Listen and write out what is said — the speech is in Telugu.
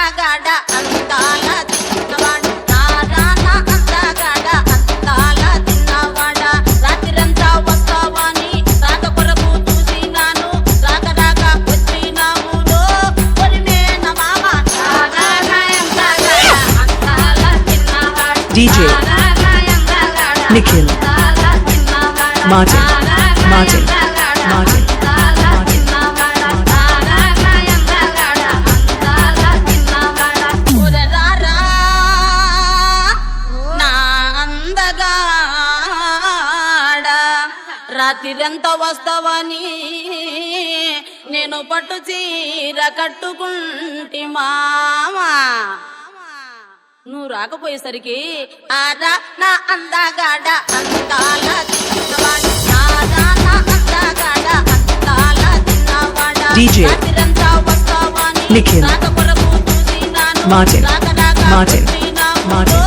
అందగాడ అందాల తిన్నవాడు నారాన అందగాడ అందాల తిన్నవాడ రాత్రంతా వస్తావని రాక కొరకు చూసినాను రాక రాక వచ్చినాములో పొరిమేన మామ నారాన అందగాడ అందాల తిన్నవాడు DJ Nikhil Martin Martin Martin రాత్రిరెంత వస్తావని నేను పట్టు చీర కట్టుకుంటి మామా నువ్వు రాకపోయేసరికి ఆరా నా అందగాడ అందాల తిన్నవాడు ఆరా నా అందగాడ అందాల తిన్నవాడ DJ రాత్రిరెంత వస్తావని Nikhil రాక కొరకు చూసినాను Martin రాక రాక Martin వచ్చినాములో Martin